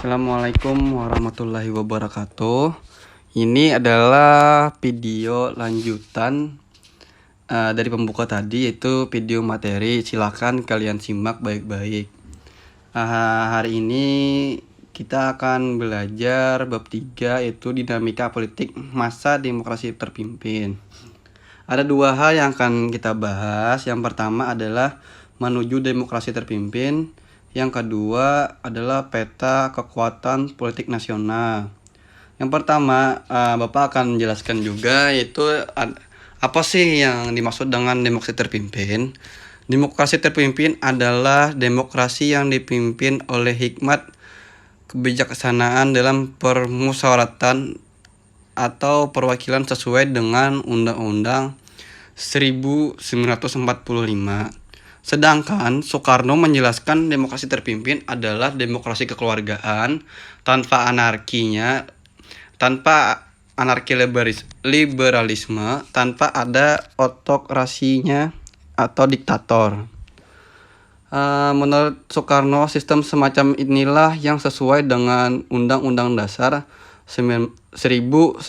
Assalamualaikum warahmatullahi wabarakatuh. Ini adalah video lanjutan dari pembuka tadi, yaitu video materi. Silakan kalian simak baik-baik. Hari ini kita akan belajar bab 3, yaitu dinamika politik masa demokrasi terpimpin. Ada dua hal yang akan kita bahas. Yang pertama adalah menuju demokrasi terpimpin. Yang kedua adalah peta kekuatan politik nasional. Yang pertama, Bapak akan menjelaskan juga, yaitu apa sih yang dimaksud dengan demokrasi terpimpin. Demokrasi terpimpin adalah demokrasi yang dipimpin oleh hikmat kebijaksanaan dalam permusyawaratan atau perwakilan sesuai dengan Undang-Undang 1945. Sedangkan Soekarno menjelaskan demokrasi terpimpin adalah demokrasi kekeluargaan tanpa anarki liberalisme, tanpa ada otokrasinya atau diktator. Menurut Soekarno, sistem semacam inilah yang sesuai dengan Undang-Undang Dasar 1945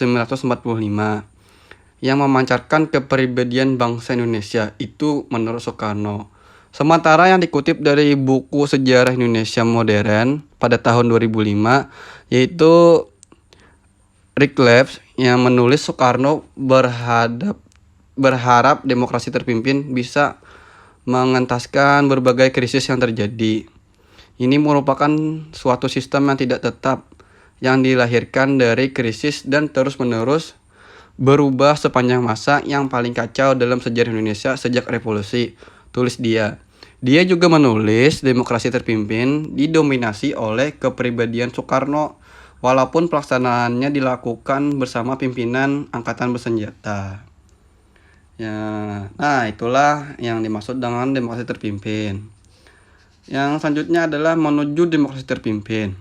yang memancarkan kepribadian bangsa Indonesia. Itu menurut Soekarno. Sementara yang dikutip dari buku Sejarah Indonesia Modern pada tahun 2005, yaitu Rickleff, yang menulis Soekarno berharap demokrasi terpimpin bisa mengentaskan berbagai krisis yang terjadi. Ini merupakan suatu sistem yang tidak tetap, yang dilahirkan dari krisis dan terus-menerus berubah sepanjang masa yang paling kacau dalam sejarah Indonesia sejak revolusi, tulis dia. Dia juga menulis demokrasi terpimpin didominasi oleh kepribadian Soekarno, walaupun pelaksanaannya dilakukan bersama pimpinan angkatan bersenjata. Nah, itulah yang dimaksud dengan demokrasi terpimpin. Yang selanjutnya adalah menuju demokrasi terpimpin.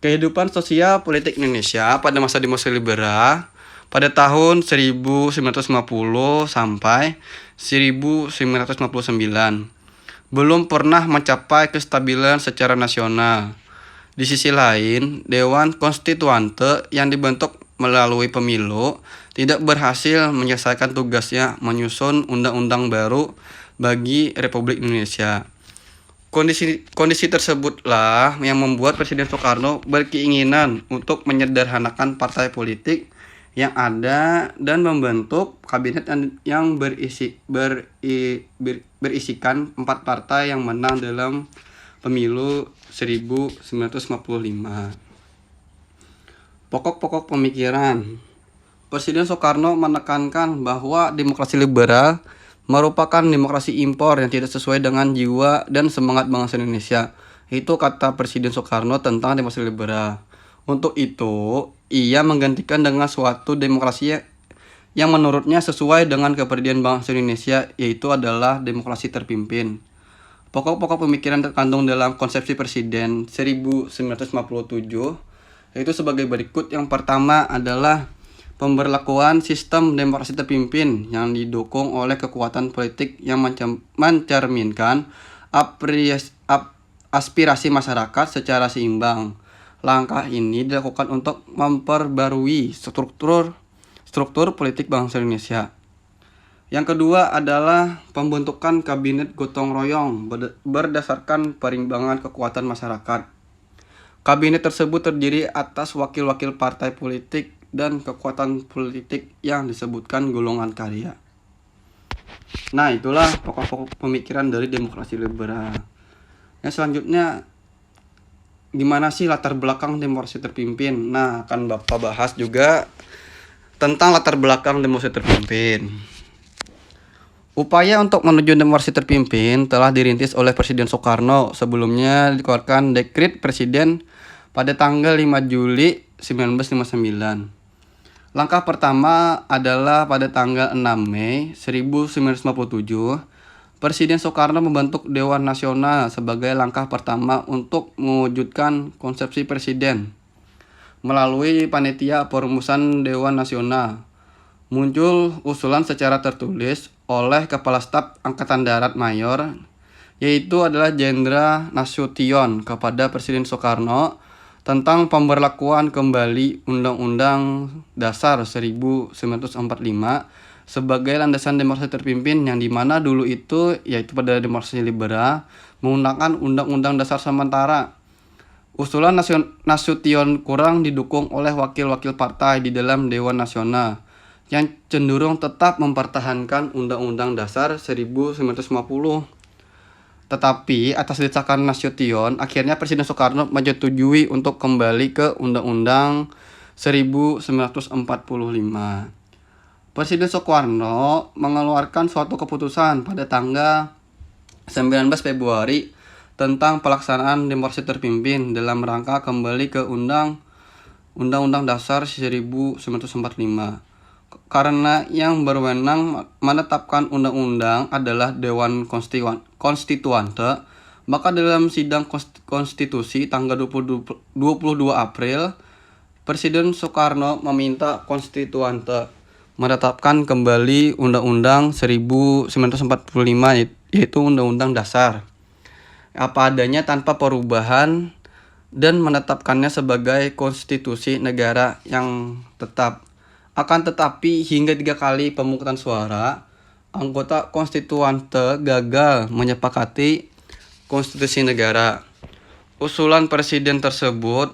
Kehidupan sosial politik Indonesia pada masa demokrasi liberal pada tahun 1950 sampai 1959 belum pernah mencapai kestabilan secara nasional. Di sisi lain, Dewan Konstituante yang dibentuk melalui pemilu tidak berhasil menyelesaikan tugasnya menyusun undang-undang baru bagi Republik Indonesia. Kondisi tersebutlah yang membuat Presiden Soekarno berkeinginan untuk menyederhanakan partai politik yang ada dan membentuk kabinet yang berisikan 4 partai yang menang dalam pemilu 1955. Pokok-pokok pemikiran. Presiden Soekarno menekankan bahwa demokrasi liberal merupakan demokrasi impor yang tidak sesuai dengan jiwa dan semangat bangsa Indonesia. Itu kata Presiden Soekarno tentang demokrasi liberal. Untuk itu, ia menggantikan dengan suatu demokrasi yang menurutnya sesuai dengan kepribadian bangsa Indonesia, yaitu adalah demokrasi terpimpin. Pokok-pokok pemikiran terkandung dalam konsepsi Presiden 1957, yaitu sebagai berikut. Yang pertama adalah pemberlakuan sistem demokrasi terpimpin yang didukung oleh kekuatan politik yang mencerminkan aspirasi masyarakat secara seimbang. Langkah ini dilakukan untuk memperbarui struktur politik bangsa Indonesia. Yang kedua adalah pembentukan kabinet gotong royong berdasarkan perimbangan kekuatan masyarakat. Kabinet tersebut terdiri atas wakil-wakil partai politik dan kekuatan politik yang disebutkan golongan karya. Nah, itulah pokok-pokok pemikiran dari demokrasi liberal. Yang selanjutnya, gimana sih latar belakang demokrasi terpimpin? Nah, akan Bapak bahas juga tentang latar belakang demokrasi terpimpin. Upaya untuk menuju demokrasi terpimpin telah dirintis oleh Presiden Soekarno. Sebelumnya dikeluarkan dekret Presiden pada tanggal 5 Juli 1959. Langkah pertama adalah pada tanggal 6 Mei 1957, Presiden Soekarno membentuk Dewan Nasional sebagai langkah pertama untuk mewujudkan konsepsi presiden. Melalui panitia perumusan Dewan Nasional, muncul usulan secara tertulis oleh Kepala Staf Angkatan Darat Mayor, yaitu adalah Jenderal Nasution, kepada Presiden Soekarno tentang pemberlakuan kembali Undang-Undang Dasar 1945 sebagai landasan demokrasi terpimpin, yang dimana dulu itu yaitu pada demokrasi liberal menggunakan Undang-Undang Dasar sementara. Usulan Nasution kurang didukung oleh wakil-wakil partai di dalam Dewan Nasional yang cenderung tetap mempertahankan Undang-Undang Dasar 1950. Tetapi atas desakan Nasution, akhirnya Presiden Soekarno menyetujui untuk kembali ke Undang-Undang 1945. Presiden Soekarno mengeluarkan suatu keputusan pada tanggal 19 Februari tentang pelaksanaan demokrasi terpimpin dalam rangka kembali ke Undang-Undang Dasar 1945. Karena yang berwenang menetapkan undang-undang adalah Dewan Konstituante, maka dalam sidang konstitusi tanggal 22 April, Presiden Soekarno meminta Konstituante menetapkan kembali Undang-Undang 1945, yaitu Undang-Undang Dasar, apa adanya tanpa perubahan, dan menetapkannya sebagai konstitusi negara yang tetap. Akan tetapi hingga 3 kali pemungutan suara, anggota konstituante gagal menyepakati konstitusi negara. Usulan presiden tersebut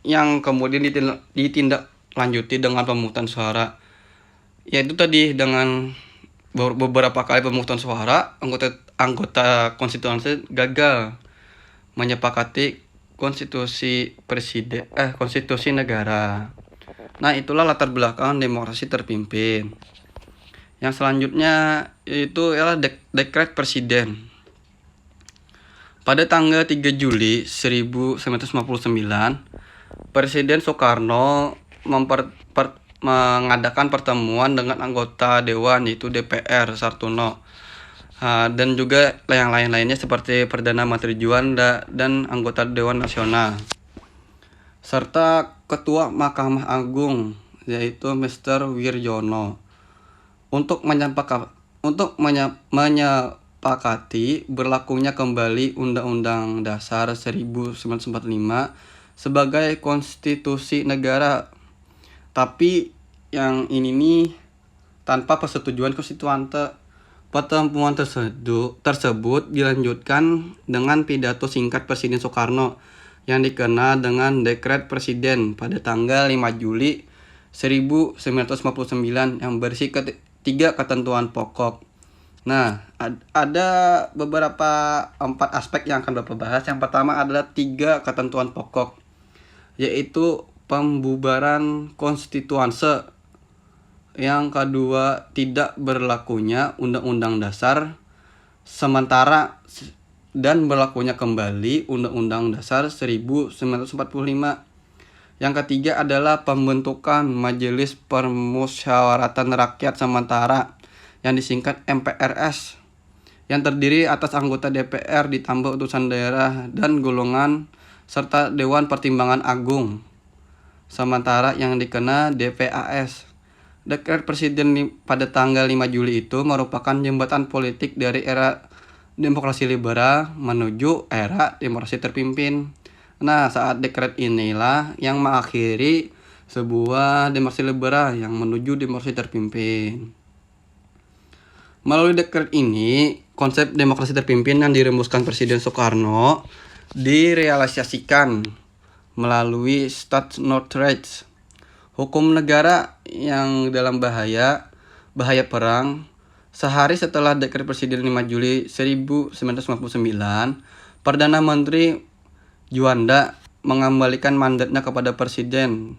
yang kemudian ditindaklanjuti dengan pemungutan suara, yaitu tadi dengan beberapa kali pemungutan suara, anggota konstituante gagal menyepakati konstitusi negara. Nah, itulah latar belakang demokrasi terpimpin. Yang selanjutnya yaitu ialah dekret presiden. Pada tanggal 3 Juli 1959, Presiden Soekarno mengadakan pertemuan dengan anggota Dewan, yaitu DPR Sartono, dan juga yang lain-lainnya seperti Perdana Menteri Juanda dan anggota Dewan Nasional, serta Ketua Mahkamah Agung, yaitu Mr. Wirjono, untuk menyepakati berlakunya kembali Undang-Undang Dasar 1945 sebagai konstitusi negara. Tapi yang ini nih tanpa persetujuan konstituante. Pertemuan tersebut dilanjutkan dengan pidato singkat Presiden Soekarno yang dikenal dengan Dekret Presiden pada tanggal 5 Juli 1959 yang berisi 3 ketentuan pokok. Nah, ada beberapa 4 aspek yang akan Bapak bahas. Yang pertama adalah 3 ketentuan pokok, yaitu pembubaran konstituanse. Yang kedua, tidak berlakunya Undang-Undang Dasar sementara dan berlakunya kembali Undang-Undang Dasar 1945. Yang ketiga adalah pembentukan Majelis Permusyawaratan Rakyat Sementara yang disingkat MPRS, yang terdiri atas anggota DPR ditambah utusan daerah dan golongan serta Dewan Pertimbangan Agung Sementara yang dikenal DPAS. Dekret Presiden pada tanggal 5 Juli itu merupakan jembatan politik dari era demokrasi liberal menuju era demokrasi terpimpin. Nah, saat dekret inilah yang mengakhiri sebuah demokrasi liberal yang menuju demokrasi terpimpin. Melalui dekret ini, konsep demokrasi terpimpin yang dirumuskan Presiden Soekarno direalisasikan melalui State No Threats, hukum negara yang dalam bahaya perang. Sehari setelah Dekret Presiden 5 Juli 1959, Perdana Menteri Juanda mengembalikan mandatnya kepada Presiden,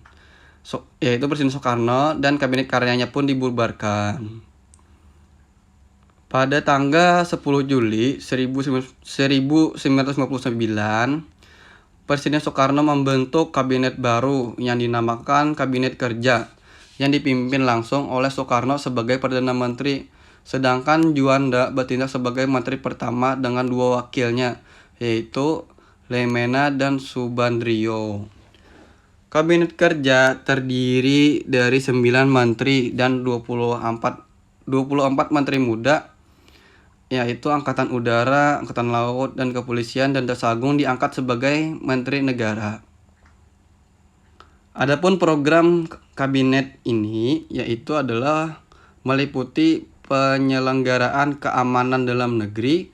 yaitu Presiden Soekarno, dan kabinet karyanya pun dibubarkan. Pada tanggal 10 Juli 1959, Presiden Soekarno membentuk kabinet baru yang dinamakan Kabinet Kerja yang dipimpin langsung oleh Soekarno sebagai Perdana Menteri, sedangkan Juanda bertindak sebagai Menteri pertama dengan 2 wakilnya, yaitu Lemena dan Subandrio. Kabinet Kerja terdiri dari 9 menteri dan 24 menteri muda, yaitu Angkatan Udara, Angkatan Laut, dan Kepolisian, dan Jaksa Agung diangkat sebagai Menteri Negara. Adapun program kabinet ini yaitu adalah meliputi penyelenggaraan keamanan dalam negeri,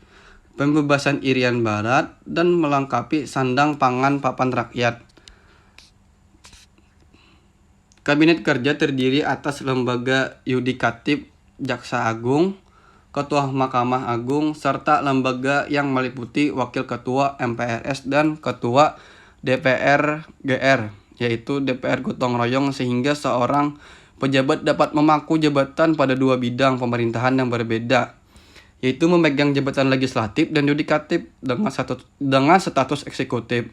pembebasan Irian Barat, dan melengkapi sandang pangan papan rakyat. Kabinet kerja terdiri atas lembaga yudikatif Jaksa Agung, Ketua Mahkamah Agung, serta lembaga yang meliputi Wakil Ketua MPRS dan Ketua DPR GR, yaitu DPR gotong royong, sehingga seorang pejabat dapat memangku jabatan pada dua bidang pemerintahan yang berbeda, yaitu memegang jabatan legislatif dan yudikatif dengan status eksekutif.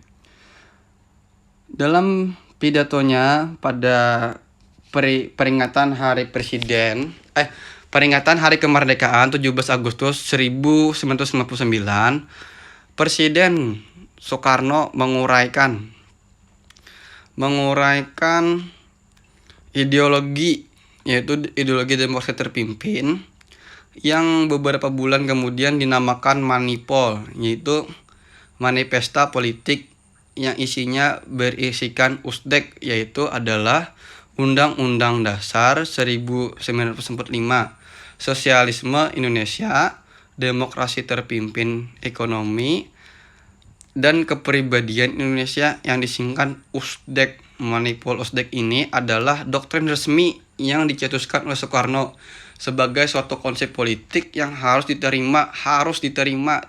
Dalam pidatonya pada peringatan Hari Kemerdekaan 17 Agustus 1959, Presiden Soekarno menguraikan ideologi, yaitu ideologi demokrasi terpimpin, yang beberapa bulan kemudian dinamakan Manipol, yaitu manifesta politik yang isinya berisikan USDEK, yaitu adalah Undang-Undang Dasar 1945, Sosialisme Indonesia, Demokrasi Terpimpin Ekonomi, dan Kepribadian Indonesia yang disingkat USDEK. Manipol USDEK ini adalah doktrin resmi yang dicetuskan oleh Soekarno sebagai suatu konsep politik yang harus diterima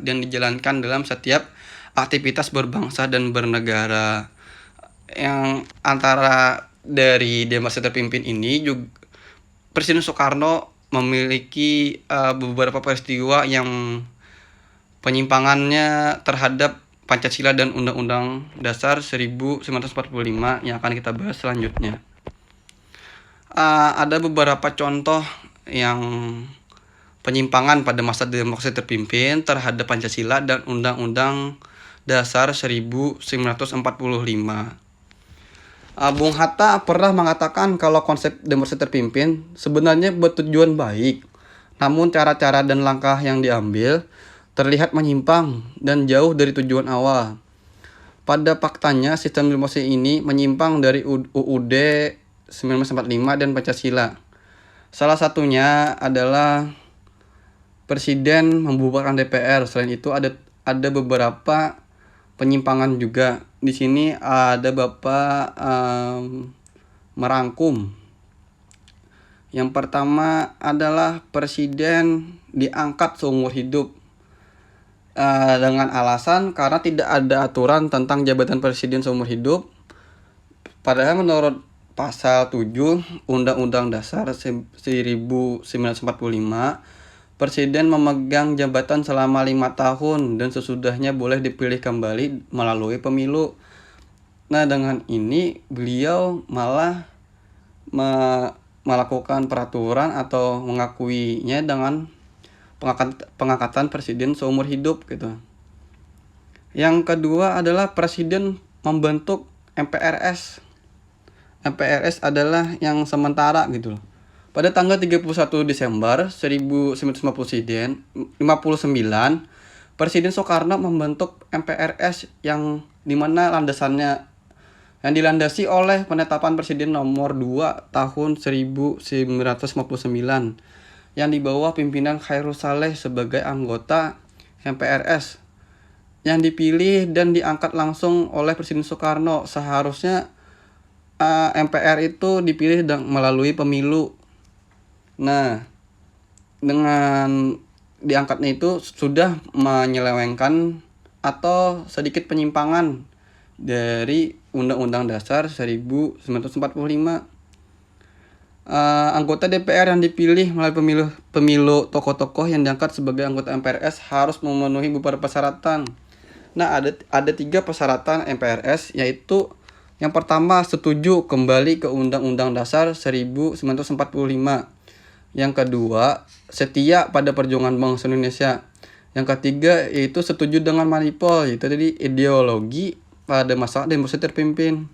dan dijalankan dalam setiap aktivitas berbangsa dan bernegara. Yang antara dari demokrasi terpimpin ini juga Presiden Soekarno memiliki beberapa peristiwa yang penyimpangannya terhadap Pancasila dan Undang-Undang Dasar 1945 yang akan kita bahas selanjutnya. Ada beberapa contoh yang penyimpangan pada masa demokrasi terpimpin terhadap Pancasila dan Undang-Undang Dasar 1945. Bung Hatta pernah mengatakan kalau konsep demokrasi terpimpin sebenarnya bertujuan baik, namun cara-cara dan langkah yang diambil terlihat menyimpang dan jauh dari tujuan awal. Pada faktanya, sistem demokrasi ini menyimpang dari UUD 1945 dan Pancasila. Salah satunya adalah Presiden membubarkan DPR. Selain itu ada beberapa penyimpangan juga. Di sini ada Bapak merangkum. Yang pertama adalah Presiden diangkat seumur hidup dengan alasan karena tidak ada aturan tentang jabatan presiden seumur hidup. Padahal menurut pasal 7 Undang-Undang Dasar 1945, Presiden memegang jabatan selama 5 tahun dan sesudahnya boleh dipilih kembali melalui pemilu. Nah, dengan ini beliau malah melakukan peraturan atau mengakuinya dengan pengangkatan presiden seumur hidup gitu. Yang kedua adalah Presiden membentuk MPRS. MPRS adalah yang sementara gitu loh. Pada tanggal 31 Desember 1959, Presiden Soekarno membentuk MPRS yang dimana yang dilandasi oleh penetapan Presiden nomor 2 tahun 1959 yang di bawah pimpinan Khairul Saleh sebagai anggota MPRS yang dipilih dan diangkat langsung oleh Presiden Soekarno. Seharusnya MPR itu dipilih melalui pemilu. Nah, dengan diangkatnya itu sudah menyelewengkan atau sedikit penyimpangan dari Undang-Undang Dasar 1945. Anggota DPR yang dipilih melalui pemilu tokoh-tokoh yang diangkat sebagai anggota MPRS harus memenuhi beberapa persyaratan. Nah, ada 3 persyaratan MPRS, yaitu yang pertama setuju kembali ke Undang-Undang Dasar 1945. Yang kedua, setia pada perjuangan bangsa Indonesia. Yang ketiga yaitu setuju dengan Manipol, yaitu tadi ideologi pada masa demokrasi terpimpin.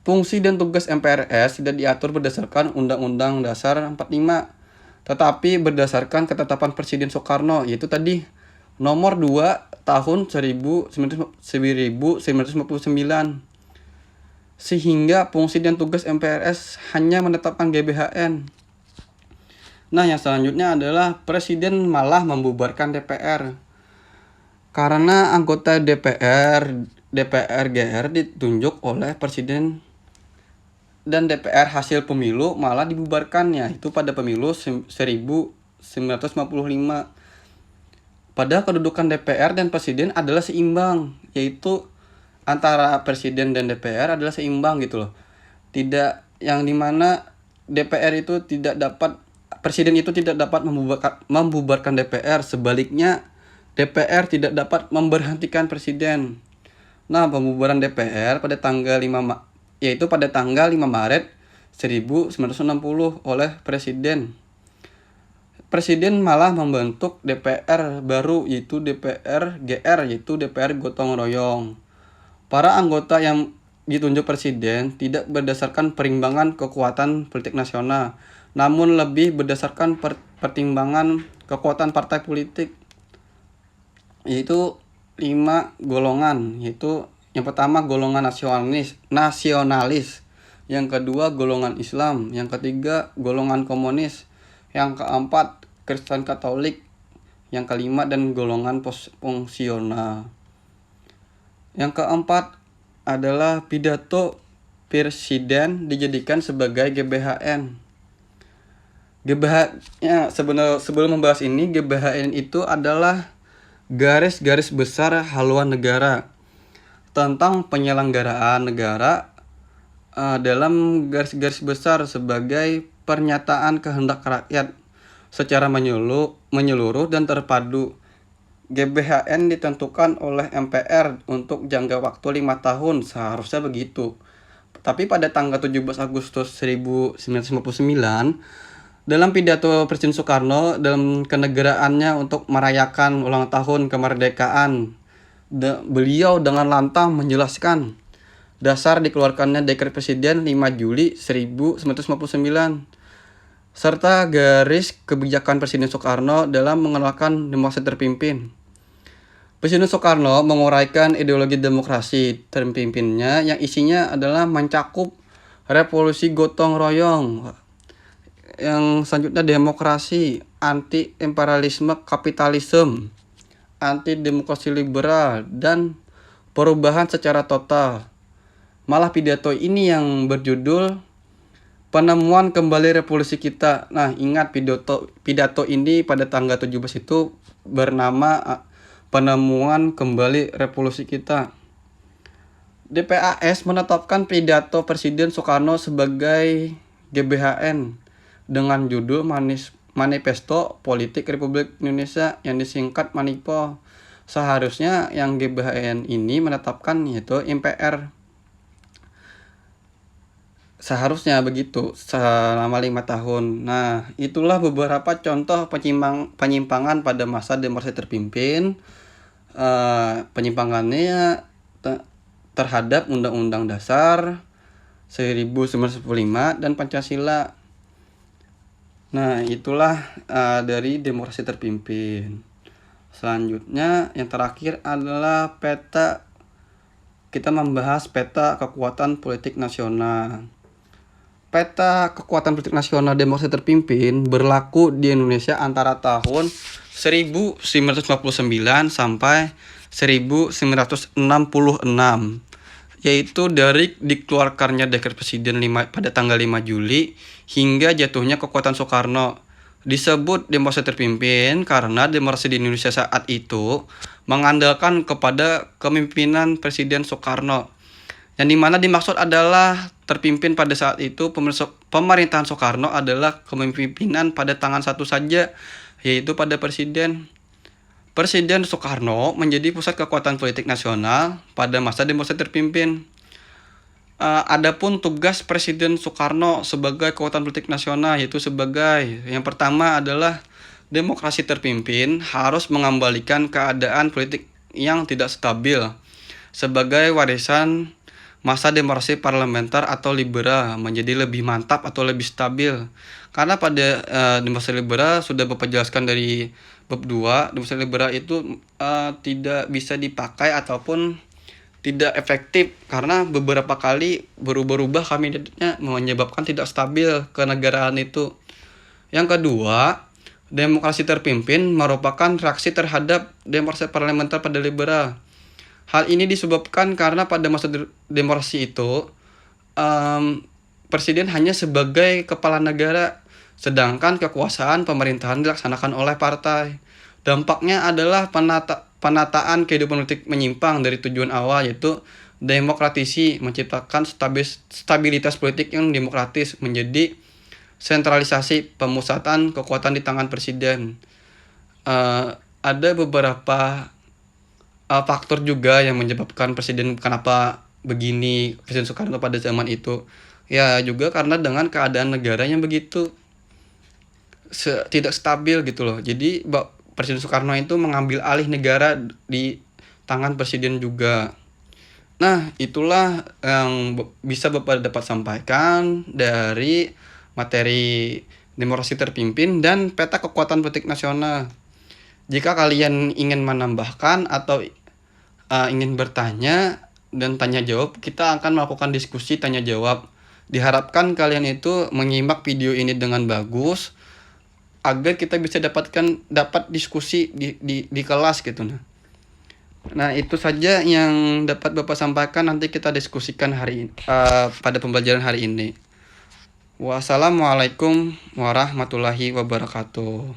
Fungsi dan tugas MPRS tidak diatur berdasarkan Undang-Undang Dasar 45, tetapi berdasarkan ketetapan Presiden Soekarno, yaitu tadi nomor 2 tahun 1959. sehingga fungsi dan tugas MPRS hanya menetapkan GBHN. Nah, yang selanjutnya adalah Presiden malah membubarkan DPR. Karena anggota DPR GR ditunjuk oleh Presiden dan DPR hasil pemilu malah dibubarkannya, itu pada pemilu 1955. Padahal kedudukan DPR dan Presiden adalah seimbang, yaitu antara Presiden dan DPR adalah seimbang gitu loh. Tidak yang dimana DPR itu tidak dapat, Presiden itu tidak dapat membubarkan DPR, sebaliknya DPR tidak dapat memberhentikan Presiden. Nah, pembubaran DPR pada tanggal 5 Maret 1960 oleh Presiden. Presiden malah membentuk DPR baru, yaitu DPR GR, yaitu DPR gotong royong. Para anggota yang ditunjuk Presiden tidak berdasarkan perimbangan kekuatan politik nasional, namun lebih berdasarkan pertimbangan kekuatan partai politik, yaitu 5 golongan, yaitu yang pertama golongan nasionalis, yang kedua golongan Islam, yang ketiga golongan komunis, yang keempat Kristen Katolik, yang kelima dan golongan fungsional. Yang keempat adalah pidato Presiden dijadikan sebagai GBHN. Sebelum membahas ini, GBHN itu adalah garis-garis besar haluan negara tentang penyelenggaraan negara dalam garis-garis besar sebagai pernyataan kehendak rakyat secara menyeluruh dan terpadu. GBHN ditentukan oleh MPR untuk jangka waktu 5 tahun, seharusnya begitu. Tapi pada tanggal 17 Agustus 1959, dalam pidato Presiden Soekarno dalam kenegaraannya untuk merayakan ulang tahun kemerdekaan, beliau dengan lantang menjelaskan dasar dikeluarkannya Dekret Presiden 5 Juli 1959 serta garis kebijakan Presiden Soekarno dalam mengenalkan demokrasi terpimpin. Presiden Soekarno menguraikan ideologi demokrasi terpimpinnya yang isinya adalah mencakup revolusi gotong royong, yang selanjutnya demokrasi, anti imperialisme kapitalisme, anti demokrasi liberal, dan perubahan secara total. Malah pidato ini yang berjudul Penemuan Kembali Revolusi Kita. Nah, ingat pidato ini pada tanggal 17 itu bernama Penemuan Kembali Revolusi Kita. DPAS menetapkan pidato Presiden Soekarno sebagai GBHN dengan judul Manifesto Politik Republik Indonesia yang disingkat Manipo. Seharusnya yang GBHN ini menetapkan yaitu MPR. Seharusnya begitu selama 5 tahun. Nah, itulah beberapa contoh penyimpangan pada masa demokrasi terpimpin. Penyimpangannya terhadap Undang-Undang Dasar 1945 dan Pancasila. Nah, itulah dari demokrasi terpimpin. Selanjutnya yang terakhir adalah kita membahas peta kekuatan politik nasional. Peta kekuatan politik nasional demokrasi terpimpin berlaku di Indonesia antara tahun 1959 sampai 1966, yaitu dari dikeluarkannya Dekret Presiden pada tanggal 5 Juli hingga jatuhnya kekuatan Soekarno. Disebut demokrasi terpimpin karena demokrasi di Indonesia saat itu mengandalkan kepada kepemimpinan Presiden Soekarno, yang dimana dimaksud adalah terpimpin pada saat itu pemerintahan Soekarno adalah kepemimpinan pada tangan satu saja, yaitu pada Presiden. Presiden Soekarno menjadi pusat kekuatan politik nasional pada masa demokrasi terpimpin. Adapun tugas Presiden Soekarno sebagai kekuatan politik nasional yaitu yang pertama adalah demokrasi terpimpin harus mengembalikan keadaan politik yang tidak stabil sebagai warisan masa demokrasi parlementer atau liberal menjadi lebih mantap atau lebih stabil. Karena pada demokrasi liberal sudah Bapak jelaskan dari bab 2, demokrasi liberal itu tidak bisa dipakai ataupun tidak efektif karena beberapa kali berubah-ubah kabinetnya menyebabkan tidak stabil kenegaraan itu. Yang kedua, demokrasi terpimpin merupakan reaksi terhadap demokrasi parlementer pada liberal. Hal ini disebabkan karena pada masa demokrasi itu presiden hanya sebagai kepala negara, sedangkan kekuasaan pemerintahan dilaksanakan oleh partai. Dampaknya adalah penataan kehidupan politik menyimpang dari tujuan awal, yaitu demokratisi, menciptakan stabilitas politik yang demokratis, menjadi sentralisasi, pemusatan kekuatan di tangan presiden. Ada beberapa faktor juga yang menyebabkan presiden kenapa begini Presiden Soekarno pada zaman itu. Ya juga karena dengan keadaan negara yang begitu tidak stabil gitu loh. Jadi Presiden Soekarno itu mengambil alih negara di tangan presiden juga. Nah, itulah yang bisa Bapak dapat sampaikan dari materi demokrasi terpimpin dan peta kekuatan politik nasional. Jika kalian ingin menambahkan atau ingin bertanya dan tanya jawab, kita akan melakukan diskusi tanya jawab. Diharapkan kalian itu menyimak video ini dengan bagus agar kita bisa dapat diskusi di kelas gitu. Nah, itu saja yang dapat Bapak sampaikan. Nanti kita diskusikan pada pembelajaran hari ini. Wassalamualaikum warahmatullahi wabarakatuh.